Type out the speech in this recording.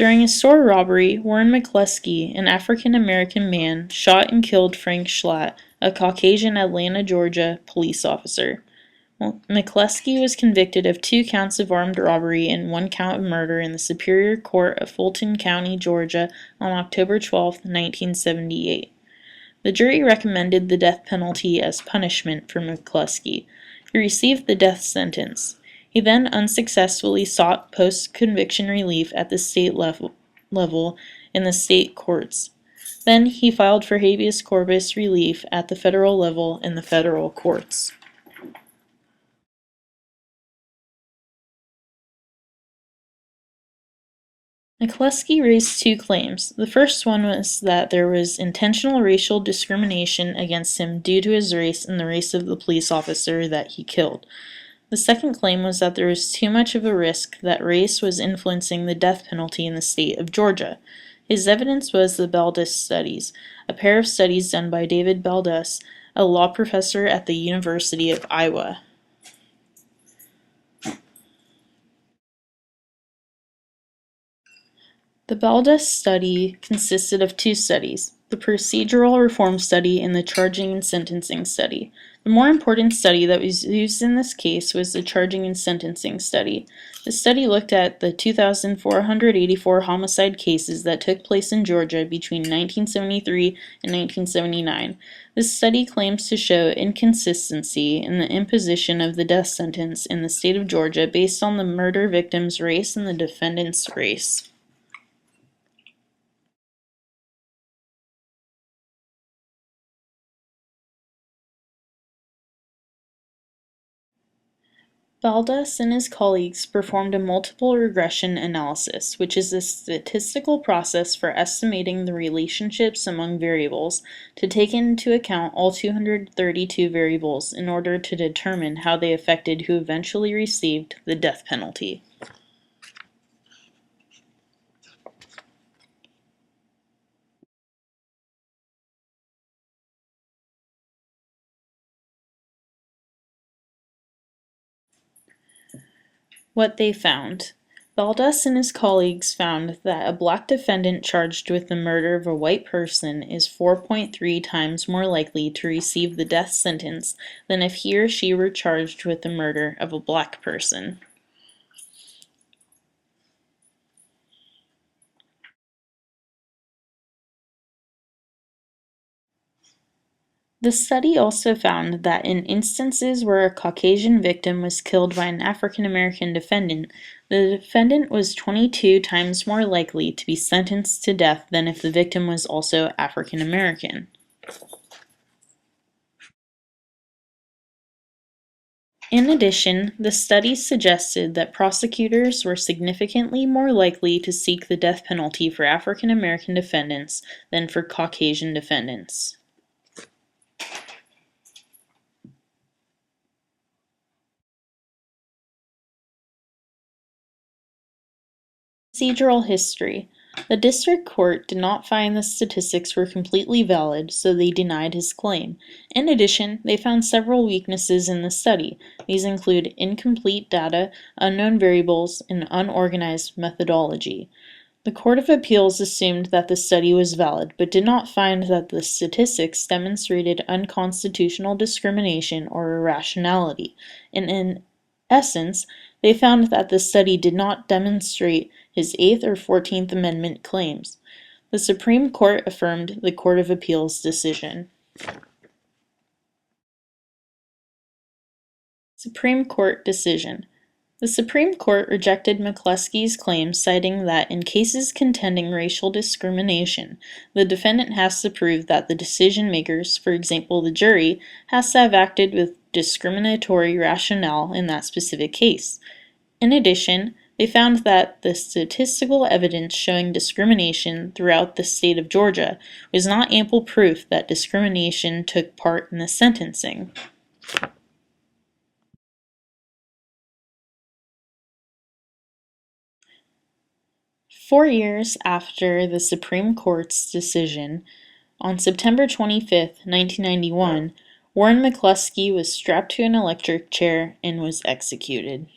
During a store robbery, Warren McCluskey, an African-American man, shot and killed Frank Schlatt, a Caucasian Atlanta, Georgia, police officer. McCluskey was convicted of 2 counts of armed robbery and 1 count of murder in the Superior Court of Fulton County, Georgia, on October 12, 1978. The jury recommended the death penalty as punishment for McCluskey. He received the death sentence. He then unsuccessfully sought post-conviction relief at the state level in the state courts. Then he filed for habeas corpus relief at the federal level in the federal courts. McCluskey raised 2 claims. The first one was that there was intentional racial discrimination against him due to his race and the race of the police officer that he killed. The second claim was that there was too much of a risk that race was influencing the death penalty in the state of Georgia. His evidence was the Baldus studies, a pair of studies done by David Baldus, a law professor at the University of Iowa. The Baldus study consisted of 2 studies, the procedural reform study and the charging and sentencing study. The more important study that was used in this case was the charging and sentencing study. The study looked at the 2,484 homicide cases that took place in Georgia between 1973 and 1979. This study claims to show inconsistency in the imposition of the death sentence in the state of Georgia based on the murder victim's race and the defendant's race. Baldus and his colleagues performed a multiple regression analysis, which is a statistical process for estimating the relationships among variables to take into account all 232 variables in order to determine how they affected who eventually received the death penalty. What they found. Baldus and his colleagues found that a black defendant charged with the murder of a white person is 4.3 times more likely to receive the death sentence than if he or she were charged with the murder of a black person. The study also found that in instances where a Caucasian victim was killed by an African American defendant, the defendant was 22 times more likely to be sentenced to death than if the victim was also African American. In addition, the study suggested that prosecutors were significantly more likely to seek the death penalty for African American defendants than for Caucasian defendants. Procedural history. The district court did not find the statistics were completely valid, so they denied his claim. In addition, they found several weaknesses in the study. These include incomplete data, unknown variables, and unorganized methodology. The Court of Appeals assumed that the study was valid, but did not find that the statistics demonstrated unconstitutional discrimination or irrationality, and in essence, they found that the study did not demonstrate his 8th or 14th Amendment claims. The Supreme Court affirmed the Court of Appeals decision. Supreme Court decision. The Supreme Court rejected McCluskey's claim, citing that in cases contending racial discrimination, the defendant has to prove that the decision makers, for example the jury, has to have acted with discriminatory rationale in that specific case. In addition, they found that the statistical evidence showing discrimination throughout the state of Georgia was not ample proof that discrimination took part in the sentencing. Four years after the Supreme Court's decision, on September 25, 1991, Warren McCluskey was strapped to an electric chair and was executed.